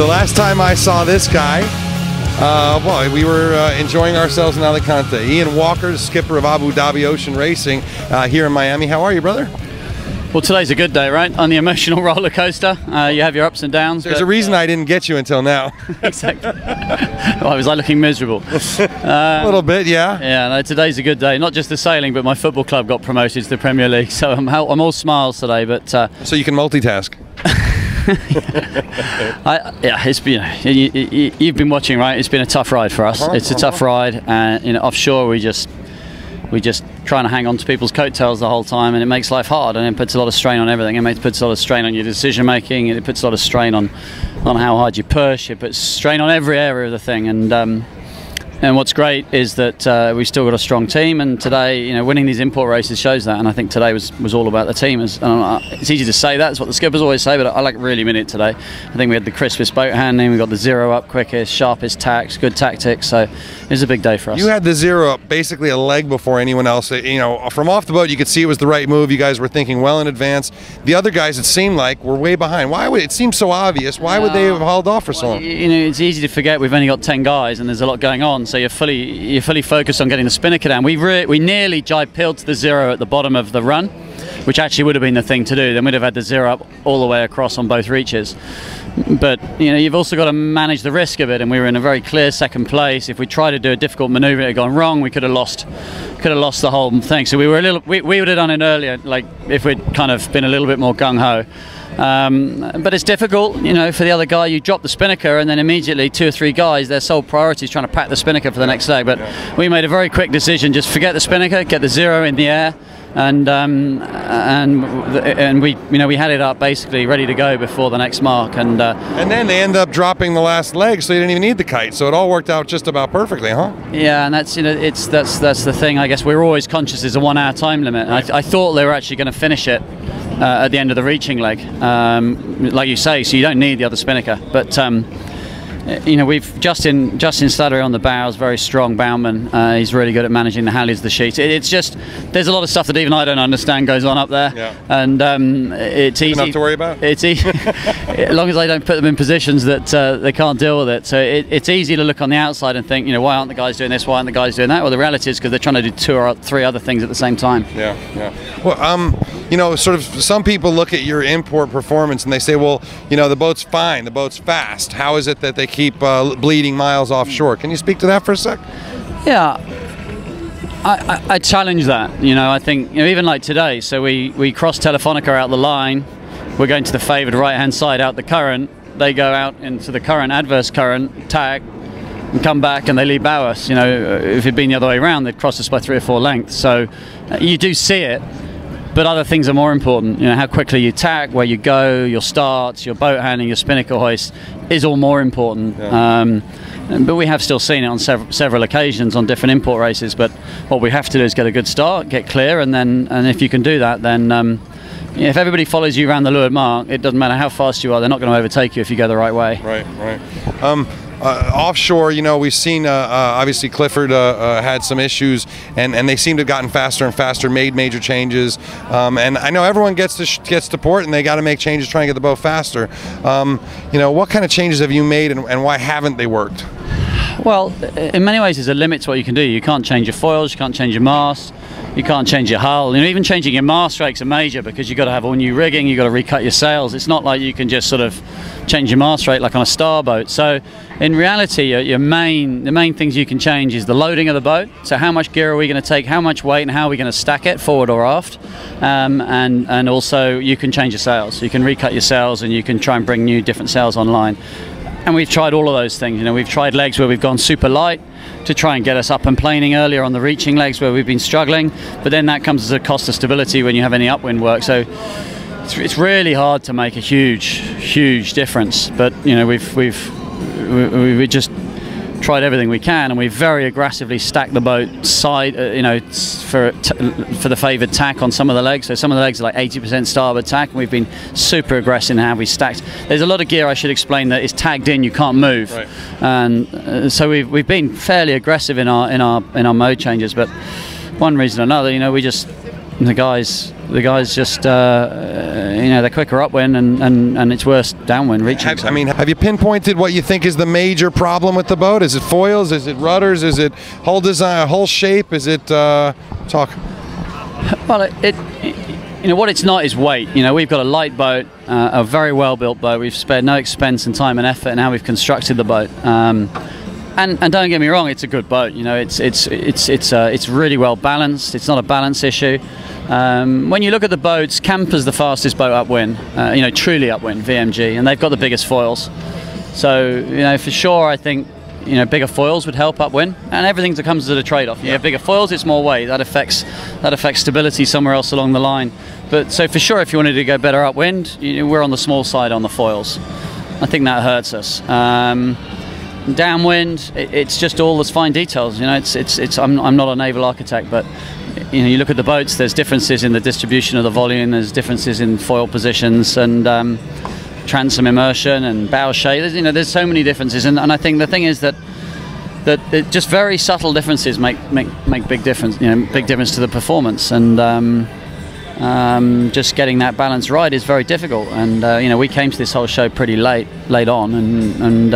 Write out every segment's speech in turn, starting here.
The last time I saw this guy, boy, we were enjoying ourselves in Alicante. Ian Walker, skipper of Abu Dhabi Ocean Racing here in Miami. How are you, brother? Well, today's a good day, right? On the emotional roller coaster, you have your ups and downs. There's a reason I didn't get you until now. Exactly. Well, I was like looking miserable. A little bit, yeah. Yeah, no, today's a good day. Not just the sailing, but my football club got promoted to the Premier League, so I'm all smiles today. But so you can multitask. Yeah, it's been. You've been watching, right? It's been a tough ride for us. It's a tough ride, and offshore we just trying to hang on to people's coattails the whole time, and it makes life hard, and it puts a lot of strain on everything. It puts a lot of strain on your decision making, and it puts a lot of strain on how hard you push. It puts strain on every area of the thing, and what's great is that we've still got a strong team, and today, winning these import races shows that. And I think today was all about the team. It's easy to say that, it's what the skippers always say, but I really mean it today. I think we had the crispest boat handling, we got the zero up quickest, sharpest tacks, good tactics. So it was a big day for us. You had the zero up basically a leg before anyone else. From off the boat, you could see it was the right move. You guys were thinking well in advance. The other guys, it seemed like, were way behind. Why would it seem so obvious? Why would they have hauled off for so long? It's easy to forget we've only got 10 guys, and there's a lot going on. So you're fully focused on getting the Spinnaker down. We nearly jibe-peeled to the zero at the bottom of the run, which actually would have been the thing to do. Then we'd have had the zero up all the way across on both reaches. But you've also got to manage the risk of it, and we were in a very clear second place. If we tried to do a difficult maneuver, it had gone wrong, we could have lost the whole thing. So we would have done it earlier, like if we'd kind of been a little bit more gung-ho. But it's difficult, for the other guy. You drop the Spinnaker, and then immediately 2 or 3 guys, their sole priority is trying to pack the Spinnaker for the next leg. But we made a very quick decision: just forget the Spinnaker, get the zero in the air, and we had it up basically ready to go before the next mark. And then they end up dropping the last leg, so you didn't even need the kite. So it all worked out just about perfectly, huh? Yeah, and that's that's the thing. I guess we're always conscious there's a 1 hour time limit. Right. I thought they were actually going to finish it at the end of the reaching leg, like you say, so you don't need the other Spinnaker. But we've Justin Slattery on the bows, very strong bowman. He's really good at managing the halliards, the sheets. It's just, there's a lot of stuff that even I don't understand goes on up there. Yeah. And it's easy enough to worry about. It's easy as long as I don't put them in positions that they can't deal with it. So it's easy to look on the outside and think, why aren't the guys doing this? Why aren't the guys doing that? Well, the reality is because they're trying to do 2 or 3 other things at the same time. Yeah. Well, sort of some people look at your import performance and they say, well, the boat's fine, the boat's fast. How is it that they keep bleeding miles offshore? Can you speak to that for a sec? Yeah, I challenge that. I think even like today. So we cross Telefonica out the line. We're going to the favoured right-hand side out the current. They go out into the current, adverse current, tag, and come back, and they lead bow us. If it'd been the other way around, they'd cross us by 3 or 4 lengths. So you do see it. But other things are more important. How quickly you tack, where you go, your starts, your boat handling, your Spinnaker hoist is all more important. Yeah. But we have still seen it on several occasions on different import races. But what we have to do is get a good start, get clear, and if you can do that, then if everybody follows you around the leeward mark, it doesn't matter how fast you are, they're not going to overtake you if you go the right way. Right. Offshore, we've seen obviously Clifford had some issues, and they seem to have gotten faster and faster, made major changes, and I know everyone gets to port and they got to make changes, trying to get the boat faster. What kind of changes have you made, and why haven't they worked? Well, in many ways there's a limit to what you can do. You can't change your foils, you can't change your mast, you can't change your hull. Even changing your mast rake's a major, because you've got to have all new rigging, you've got to recut your sails. It's not like you can just sort of change your mast rake like on a star boat. So in reality, the main things you can change is the loading of the boat. So how much gear are we going to take, how much weight, and how are we going to stack it, forward or aft? And also you can change your sails. You can recut your sails, and you can try and bring new different sails online. And we've tried all of those things. We've tried legs where we've gone super light to try and get us up and planing earlier on the reaching legs where we've been struggling, but then that comes as a cost of stability when you have any upwind work. So it's really hard to make a huge difference. But we've just tried everything we can, and we've very aggressively stacked the boat side, for the favoured tack on some of the legs. So some of the legs are like 80% starboard tack, and we've been super aggressive in how we stacked. There's a lot of gear, I should explain, that is tagged in, you can't move, right. And so we've been fairly aggressive in our mode changes. But one reason or another, we just the guys just they're quicker upwind and it's worse downwind reaching. Have you pinpointed what you think is the major problem with the boat? Is it foils? Is it rudders? Is it hull design, hull shape? Is it talk? Well, what it's not is weight. We've got a light boat, a very well built boat. We've spared no expense and time and effort in how we've constructed the boat. And don't get me wrong, it's a good boat. It's really well balanced. It's not a balance issue. When you look at the boats, Camper's the fastest boat upwind. Truly upwind, VMG, and they've got the biggest foils. So for sure, I think bigger foils would help upwind, and everything that comes as a trade-off. You have bigger foils, it's more weight. That affects stability somewhere else along the line. But so for sure, if you wanted to go better upwind, we're on the small side on the foils. I think that hurts us. Downwind, it's just all those fine details. I'm not a naval architect, but you look at the boats. There's differences in the distribution of the volume. There's differences in foil positions and transom immersion and bow shape. There's so many differences, and I think the thing is that just very subtle differences make big difference. Big difference to the performance, and just getting that balance right is very difficult. And we came to this whole show pretty late on, and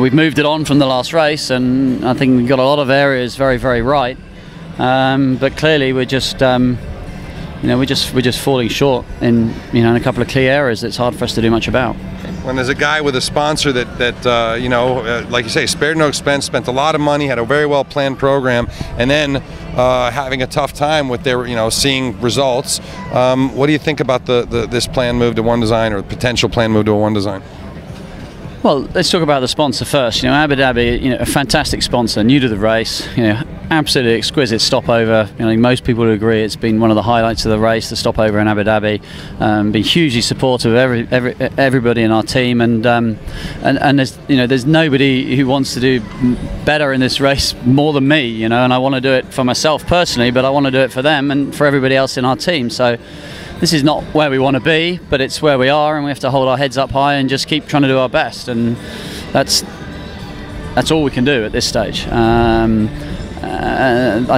we've moved it on from the last race, and I think we've got a lot of areas very, very right. But clearly, we're just falling short in a couple of key areas. It's hard for us to do much about. When there's a guy with a sponsor that like you say, spared no expense, spent a lot of money, had a very well planned program, and then having a tough time with their seeing results. What do you think about this planned move to one design, or potential planned move to a one design? Well, let's talk about the sponsor first. Abu Dhabi, a fantastic sponsor, new to the race. Absolutely exquisite stopover. Most people would agree it's been one of the highlights of the race. The stopover in Abu Dhabi, been hugely supportive of everybody in our team, and there's nobody who wants to do better in this race more than me. And I want to do it for myself personally, but I want to do it for them and for everybody else in our team. So this is not where we want to be, but it's where we are, and we have to hold our heads up high and just keep trying to do our best, and that's all we can do at this stage. I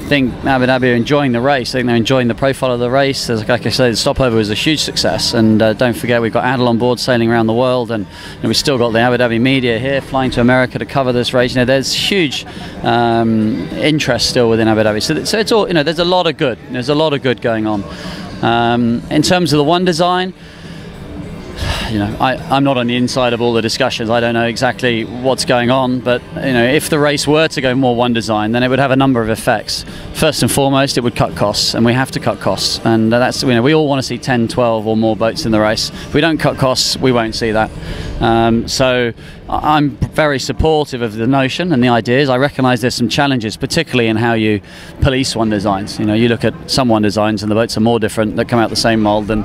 think Abu Dhabi are enjoying the race. I think they're enjoying the profile of the race. Like I say, the stopover was a huge success, and don't forget we've got Adel on board sailing around the world, and we've still got the Abu Dhabi media here flying to America to cover this race. There's huge interest still within Abu Dhabi. So it's all there's a lot of good. There's a lot of good going on. In terms of the one design, I'm not on the inside of all the discussions. I don't know exactly what's going on, but if the race were to go more one design, then it would have a number of effects. First and foremost, it would cut costs, and we have to cut costs, and that's we all want to see 10, 12 or more boats in the race. If we don't cut costs, we won't see that. So I'm very supportive of the notion and the ideas. I recognise there's some challenges, particularly in how you police one designs. You look at some one designs and the boats are more different that come out the same mould than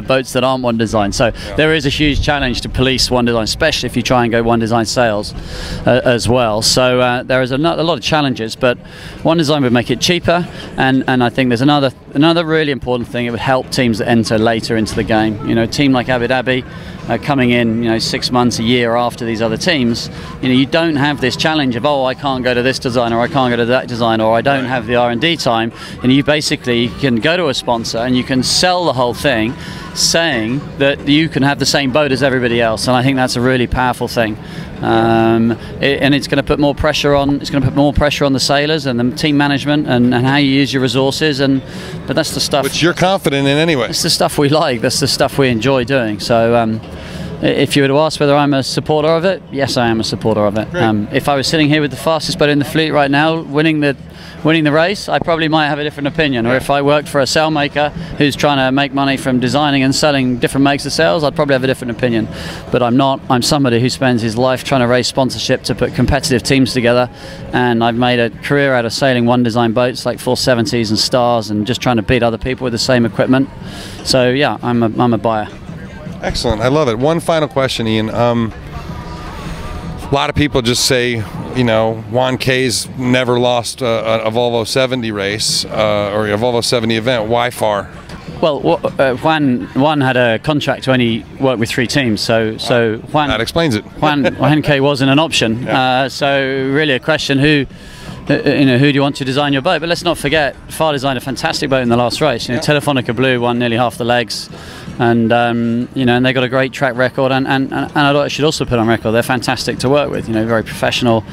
boats that aren't one design. So there is a huge challenge to police one design, especially if you try and go one design sails as well. So there is a lot of challenges, but one design would make it cheaper, and I think there's another really important thing. It would help teams that enter later into the game. A team like Abu Dhabi coming in 6 months, a year after these other teams, you don't have this challenge of, oh, I can't go to this design, or I can't go to that design, or I don't have the R&D time. And you basically can go to a sponsor and you can sell the whole thing, saying that you can have the same boat as everybody else. And I think that's a really powerful thing. And it's going to put more pressure on. It's going to put more pressure on the sailors and the team management and how you use your resources. But that's the stuff which you're confident in anyway. It's the stuff we like. That's the stuff we enjoy doing. So if you were to ask whether I'm a supporter of it, yes, I am a supporter of it. If I was sitting here with the fastest boat in the fleet right now, winning the race, I probably might have a different opinion. Or if I worked for a sail maker who's trying to make money from designing and selling different makes of sails, I'd probably have a different opinion. But I'm not. I'm somebody who spends his life trying to raise sponsorship to put competitive teams together, and I've made a career out of sailing one design boats like 470s and Stars, and just trying to beat other people with the same equipment. So yeah, I'm a buyer. Excellent. I love it. One final question, Ian. A lot of people just say, Juan K's never lost a Volvo 70 race or a Volvo 70 event. Why far? Well, Juan had a contract to only work with 3 teams, so Juan. That explains it. Juan K wasn't an option. Yeah. So really, a question: you know, who do you want to design your boat? But let's not forget, Far designed a fantastic boat in the last race. You know, Telefonica Blue won nearly half the legs, and you know, and they got a great track record. And I should also put on record, they're fantastic to work with. You know, very professional.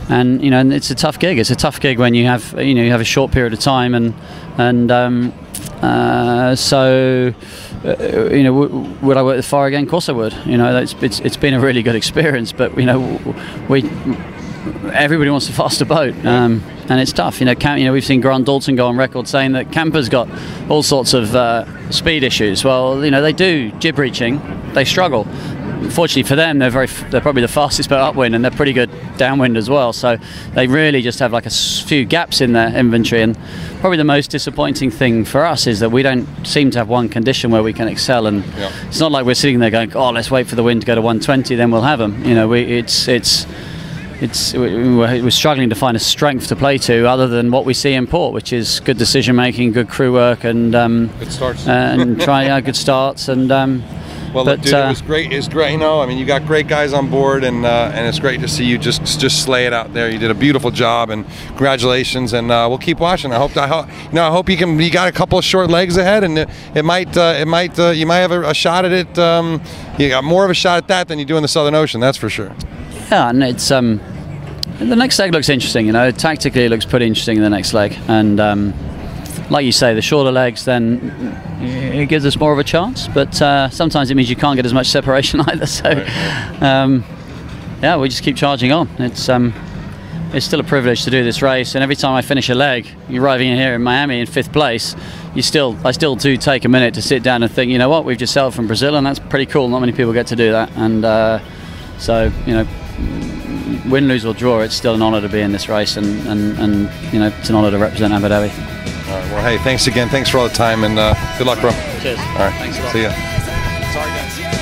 And you know, and it's a tough gig. It's a tough gig when you have, you know, you have a short period of time, so you know, would I work with Far again? Of course I would. You know, it's been a really good experience, but you know, everybody wants a faster boat, and it's tough. You know, we've seen Grant Dalton go on record saying that Camper's got all sorts of speed issues. Well, you know, they do jib reaching, they struggle. Fortunately for them, they're probably the fastest boat upwind, and they're pretty good downwind as well. So they really just have like a few gaps in their inventory. And probably the most disappointing thing for us is that we don't seem to have one condition where we can excel. And it's not like we're sitting there going, "Oh, let's wait for the wind to go to 120, then we'll have them." You know, we're struggling to find a strength to play to other than what we see in port, which is good decision making, good crew work, and good starts, and trying good starts. And well, look, dude, it was great. It's great, you know. I mean, you got great guys on board, and it's great to see you just slay it out there. You did a beautiful job, and congratulations. And we'll keep watching. I hope you can. You got a couple of short legs ahead, and you might have a shot at it. You got more of a shot at that than you do in the Southern Ocean. That's for sure. Yeah, and it's the next leg looks interesting. You know, tactically it looks pretty interesting in the next leg, and like you say, the shorter legs, then it gives us more of a chance. But sometimes it means you can't get as much separation either. So yeah, we just keep charging on. It's still a privilege to do this race, and every time I finish a leg, you're arriving in here in Miami in 5th place. I still do take a minute to sit down and think, you know what, we've just sailed from Brazil, and that's pretty cool. Not many people get to do that, and so you know, win, lose or draw, it's still an honour to be in this race, and you know, it's an honour to represent Abu Dhabi. All right, well, hey, thanks again. Thanks for all the time, and good luck, bro. Cheers. All right, thanks a lot. See ya. Sorry, guys.